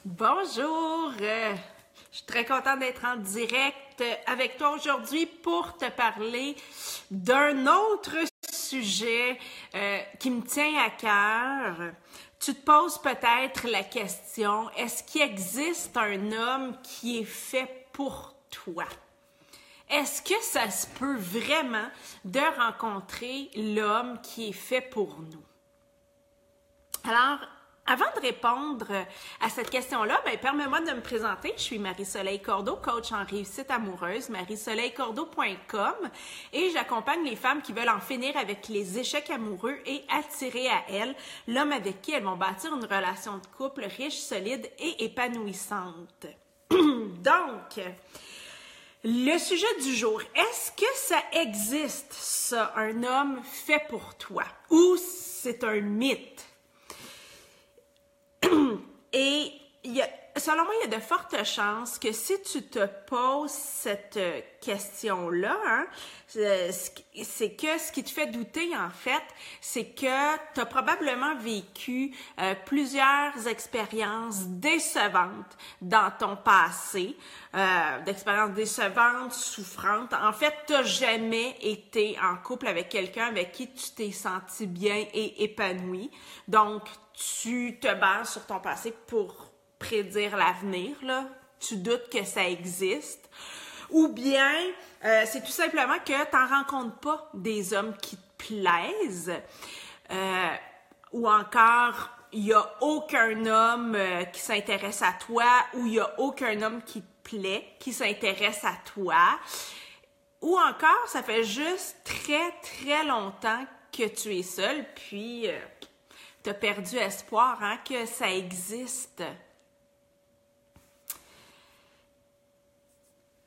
Bonjour, je suis très contente d'être en direct avec toi aujourd'hui pour te parler d'un autre sujet qui me tient à cœur. Tu te poses peut-être la question, est-ce qu'il existe un homme qui est fait pour toi? Est-ce que ça se peut vraiment de rencontrer l'homme qui est fait pour nous? Alors, avant de répondre à cette question-là, permets-moi de me présenter. Je suis Marie-Soleil Cordeau, coach en réussite amoureuse, mariesoleilcordeau.com, et j'accompagne les femmes qui veulent en finir avec les échecs amoureux et attirer à elles l'homme avec qui elles vont bâtir une relation de couple riche, solide et épanouissante. Donc, le sujet du jour, est-ce que ça existe, ça, un homme fait pour toi? Ou c'est un mythe? Et selon moi, il y a de fortes chances que si tu te poses cette question-là, c'est que ce qui te fait douter, en fait, c'est que tu as probablement vécu plusieurs expériences décevantes dans ton passé, d'expériences décevantes, souffrantes. En fait, tu n'as jamais été en couple avec quelqu'un avec qui tu t'es senti bien et épanoui. Donc, tu te bases sur ton passé pour prédire l'avenir, là. Tu doutes que ça existe. Ou bien, c'est tout simplement que tu n'en rencontres pas des hommes qui te plaisent. Ou encore, il n'y a aucun homme qui s'intéresse à toi, ou il n'y a aucun homme qui te plaît, qui s'intéresse à toi. Ou encore, ça fait juste très, très longtemps que tu es seul, puis tu as perdu espoir que ça existe.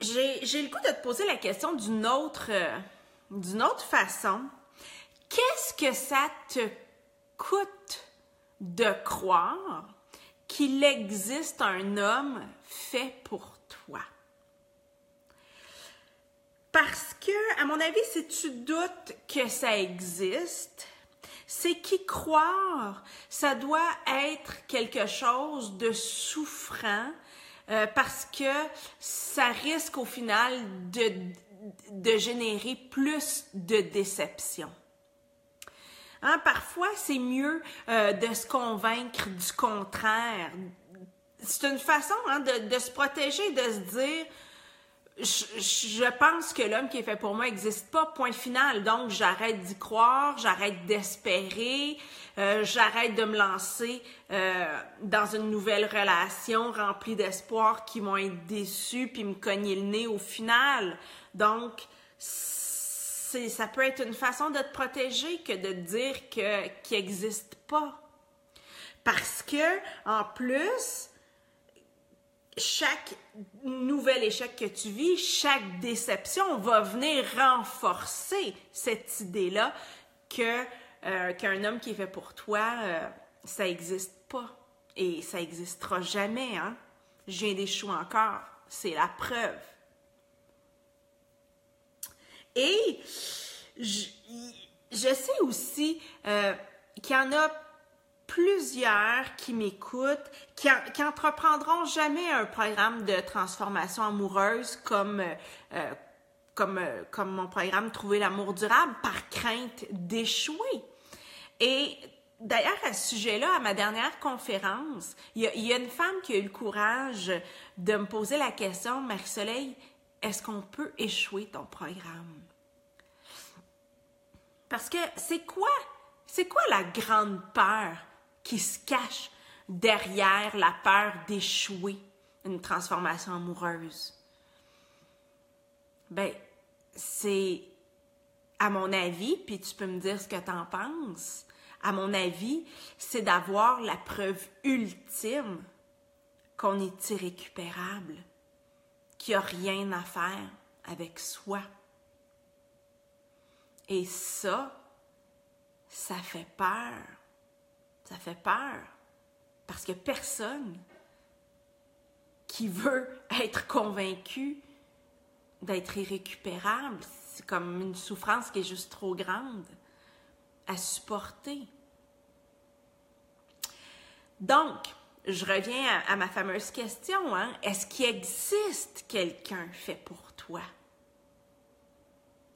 J'ai le goût de te poser la question d'une autre façon. Qu'est-ce que ça te coûte de croire qu'il existe un homme fait pour toi? Parce que, à mon avis, si tu doutes que ça existe, c'est qu'y croire, ça doit être quelque chose de souffrant, parce que ça risque au final de générer plus de déception. Parfois, c'est mieux de se convaincre du contraire. C'est une façon de se protéger, de se dire je pense que l'homme qui est fait pour moi n'existe pas, point final. Donc, j'arrête d'y croire, j'arrête d'espérer, j'arrête de me lancer dans une nouvelle relation remplie d'espoir qui vont être déçus puis me cogner le nez au final. Donc, ça peut être une façon de te protéger que de te dire qu'il n'existe pas. Parce que, en plus, chaque nouvel échec que tu vis, chaque déception va venir renforcer cette idée-là qu'un homme qui est fait pour toi, ça n'existe pas. Et ça n'existera jamais. Je viens d'échouer encore. C'est la preuve. Et je sais aussi qu'il y en a plusieurs qui m'écoutent, qui entreprendront jamais un programme de transformation amoureuse comme mon programme Trouver l'amour durable par crainte d'échouer. Et d'ailleurs, à ce sujet-là, à ma dernière conférence, il y a une femme qui a eu le courage de me poser la question, Marie-Soleil, est-ce qu'on peut échouer ton programme? Parce que c'est quoi la grande peur qui se cache derrière la peur d'échouer une transformation amoureuse? C'est, à mon avis, puis tu peux me dire ce que tu en penses, à mon avis, c'est d'avoir la preuve ultime qu'on est irrécupérable, qu'il n'y a rien à faire avec soi. Et ça fait peur. Ça fait peur. Parce que personne qui veut être convaincu d'être irrécupérable, c'est comme une souffrance qui est juste trop grande à supporter. Donc, je reviens à ma fameuse question, hein? Est-ce qu'il existe quelqu'un fait pour toi?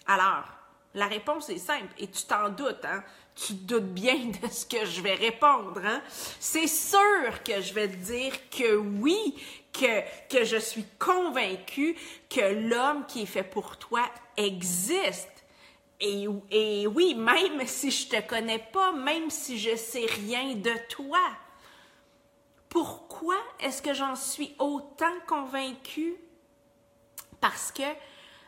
Alors, la réponse est simple, et tu t'en doutes, hein? Tu te doutes bien de ce que je vais répondre, hein? C'est sûr que je vais te dire que oui, que je suis convaincue que l'homme qui est fait pour toi existe. Et oui, même si je te connais pas, même si je sais rien de toi. Pourquoi est-ce que j'en suis autant convaincue? Parce que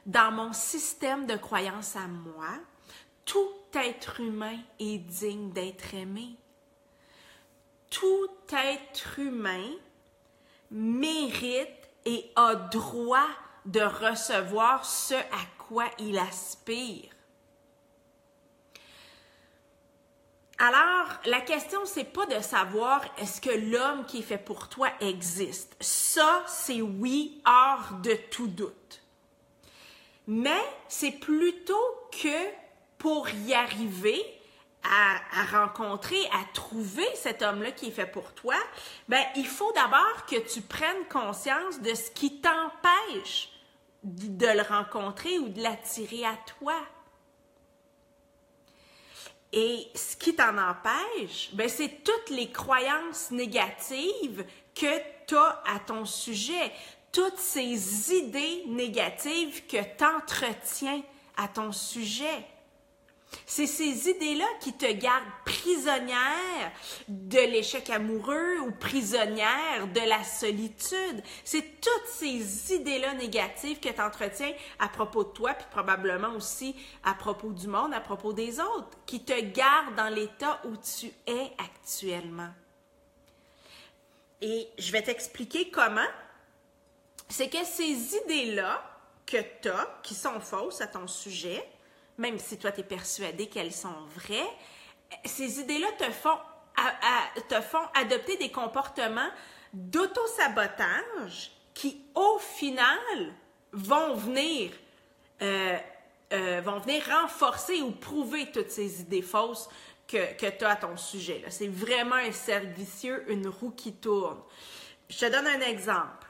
dans mon système de croyance à moi, tout être humain est digne d'être aimé. Tout être humain mérite et a droit de recevoir ce à quoi il aspire. Alors, la question, c'est pas de savoir est-ce que l'homme qui est fait pour toi existe. Ça, c'est oui, hors de tout doute. Mais c'est plutôt que pour y arriver à rencontrer, à trouver cet homme-là qui est fait pour toi, ben, il faut d'abord que tu prennes conscience de ce qui t'empêche de le rencontrer ou de l'attirer à toi. Et ce qui t'en empêche, ben, c'est toutes les croyances négatives que tu as à ton sujet, toutes ces idées négatives que tu entretiens à ton sujet. C'est ces idées-là qui te gardent prisonnière de l'échec amoureux ou prisonnière de la solitude. C'est toutes ces idées-là négatives que tu entretiens à propos de toi, puis probablement aussi à propos du monde, à propos des autres, qui te gardent dans l'état où tu es actuellement. Et je vais t'expliquer comment. C'est que ces idées-là que tu as, qui sont fausses à ton sujet, même si toi, tu es persuadé qu'elles sont vraies, ces idées-là te font adopter des comportements d'auto-sabotage qui, au final, vont venir renforcer ou prouver toutes ces idées fausses que tu as à ton sujet. Là. C'est vraiment un cercle vicieux, une roue qui tourne. Je te donne un exemple.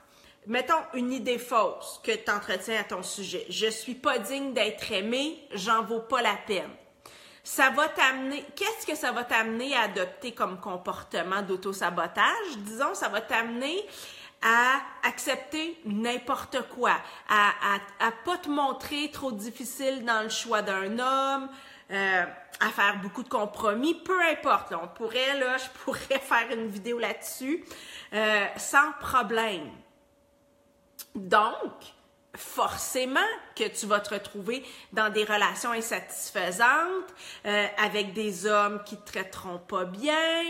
Mettons une idée fausse que tu entretiens à ton sujet. Je suis pas digne d'être aimée, j'en vaux pas la peine. Ça va t'amener, qu'est-ce que ça va t'amener à adopter comme comportement d'auto-sabotage? Disons, ça va t'amener à accepter n'importe quoi, à pas te montrer trop difficile dans le choix d'un homme, à faire beaucoup de compromis, peu importe. Là, je pourrais faire une vidéo là-dessus sans problème. Donc, forcément que tu vas te retrouver dans des relations insatisfaisantes, avec des hommes qui te traiteront pas bien,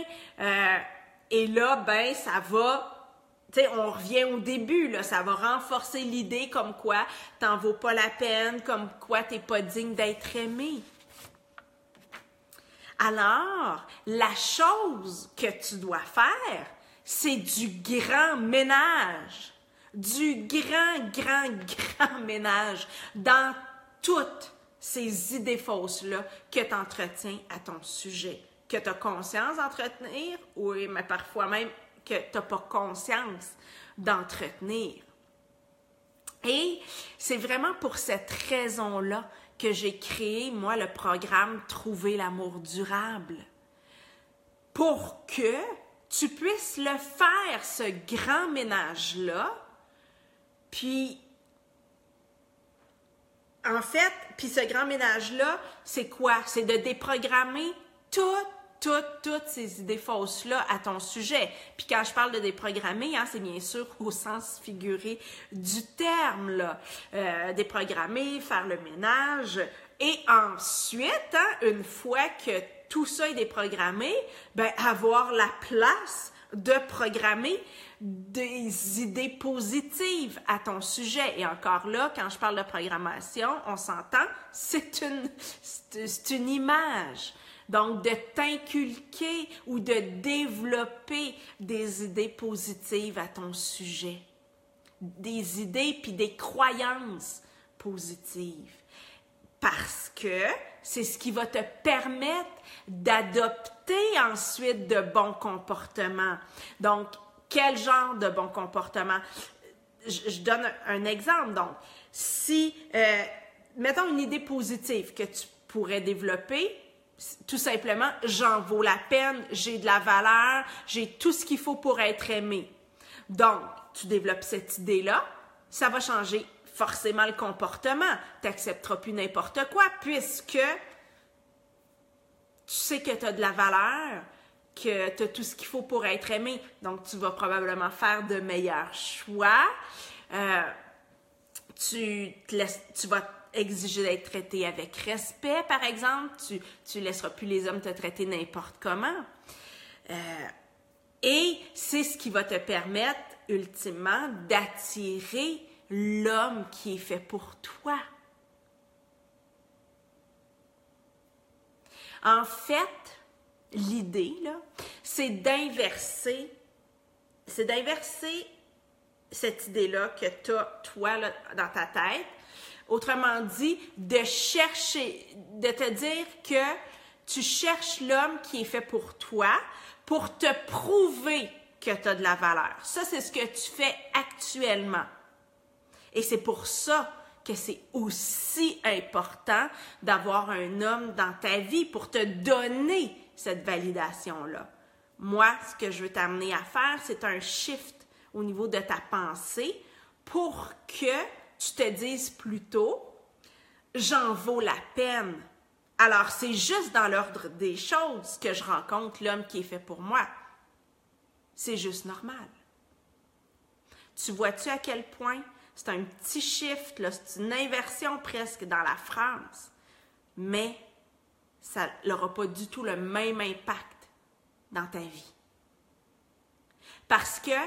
et là, ben, ça va, tu sais, on revient au début, là, ça va renforcer l'idée comme quoi t'en vaux pas la peine, comme quoi t'es pas digne d'être aimé. Alors, la chose que tu dois faire, c'est du grand ménage. Du grand ménage dans toutes ces idées fausses-là que tu entretiens à ton sujet, que tu as conscience d'entretenir, oui, mais parfois même que tu n'as pas conscience d'entretenir. Et c'est vraiment pour cette raison-là que j'ai créé, moi, le programme « Trouver l'amour durable ». Pour que tu puisses le faire, ce grand ménage-là. Puis, en fait, ce grand ménage-là, c'est quoi? C'est de déprogrammer toutes ces idées fausses-là à ton sujet. Puis quand je parle de déprogrammer, hein, c'est bien sûr au sens figuré du terme, là. Déprogrammer, faire le ménage. Et ensuite, hein, une fois que tout ça est déprogrammé, ben, avoir la place de programmer des idées positives à ton sujet. Et encore là, quand je parle de programmation, on s'entend, c'est une image. Donc, de t'inculquer ou de développer des idées positives à ton sujet. Des idées puis des croyances positives. Parce que c'est ce qui va te permettre d'adopter ensuite de bons comportements. Donc, quel genre de bon comportement? Je donne un exemple. Donc, si, mettons une idée positive que tu pourrais développer, tout simplement, j'en vaux la peine, j'ai de la valeur, j'ai tout ce qu'il faut pour être aimé. Donc, tu développes cette idée-là, ça va changer forcément le comportement. Tu n'accepteras plus n'importe quoi puisque tu sais que tu as de la valeur, que tu as tout ce qu'il faut pour être aimé. Donc, tu vas probablement faire de meilleurs choix. Tu vas exiger d'être traité avec respect, par exemple. Tu laisseras plus les hommes te traiter n'importe comment. Et c'est ce qui va te permettre, ultimement, d'attirer l'homme qui est fait pour toi. En fait, l'idée, là, c'est d'inverser cette idée-là que tu as, toi, là, dans ta tête. Autrement dit, de te dire que tu cherches l'homme qui est fait pour toi pour te prouver que tu as de la valeur. Ça, c'est ce que tu fais actuellement. Et c'est pour ça que c'est aussi important d'avoir un homme dans ta vie pour te donner cette validation-là. Moi, ce que je veux t'amener à faire, c'est un shift au niveau de ta pensée pour que tu te dises plutôt « j'en vaux la peine ». Alors, c'est juste dans l'ordre des choses que je rencontre l'homme qui est fait pour moi. C'est juste normal. Tu vois-tu à quel point c'est un petit shift, là, c'est une inversion presque dans la phrase, mais ça n'aura pas du tout le même impact dans ta vie. Parce que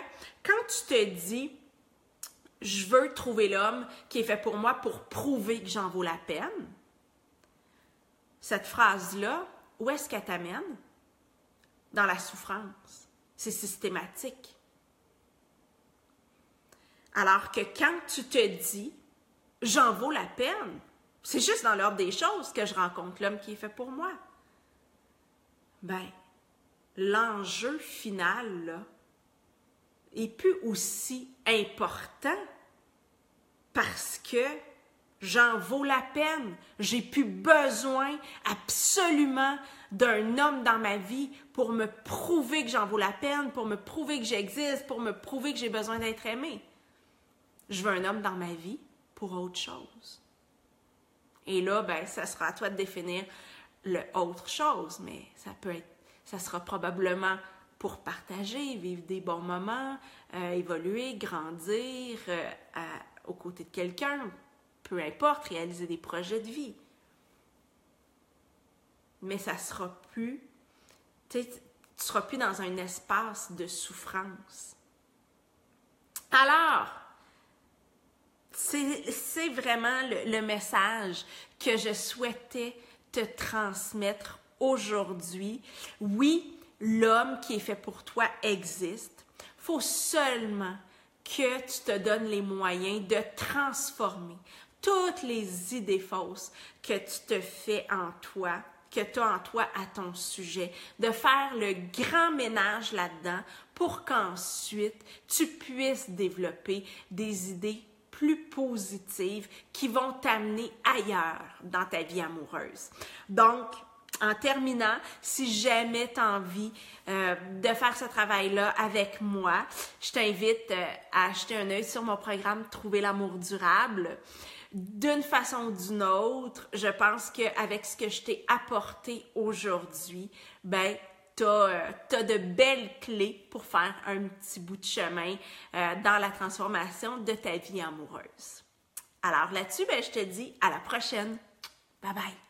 quand tu te dis « je veux trouver l'homme qui est fait pour moi pour prouver que j'en vaux la peine », cette phrase-là, où est-ce qu'elle t'amène? Dans la souffrance. C'est systématique. Alors que quand tu te dis « j'en vaux la peine », c'est juste dans l'ordre des choses que je rencontre l'homme qui est fait pour moi. Ben, l'enjeu final, là, est plus aussi important parce que j'en vaux la peine. J'ai plus besoin absolument d'un homme dans ma vie pour me prouver que j'en vaux la peine, pour me prouver que j'existe, pour me prouver que j'ai besoin d'être aimée. Je veux un homme dans ma vie pour autre chose. Et là, ben, ça sera à toi de définir le autre chose, mais ça sera probablement pour partager, vivre des bons moments, évoluer, grandir aux côtés de quelqu'un, peu importe, réaliser des projets de vie. Mais ça sera plus, tu seras plus dans un espace de souffrance. Alors, c'est vraiment le message que je souhaitais te transmettre aujourd'hui. Oui, l'homme qui est fait pour toi existe. Il faut seulement que tu te donnes les moyens de transformer toutes les idées fausses que tu te fais en toi, que tu as en toi à ton sujet, de faire le grand ménage là-dedans pour qu'ensuite tu puisses développer des idées plus positives qui vont t'amener ailleurs dans ta vie amoureuse. Donc, en terminant, si jamais tu as envie de faire ce travail-là avec moi, je t'invite à acheter un œil sur mon programme « Trouver l'amour durable ». D'une façon ou d'une autre, je pense qu'avec ce que je t'ai apporté aujourd'hui, ben, tu as de belles clés pour faire un petit bout de chemin dans la transformation de ta vie amoureuse. Alors là-dessus, ben, je te dis à la prochaine. Bye bye!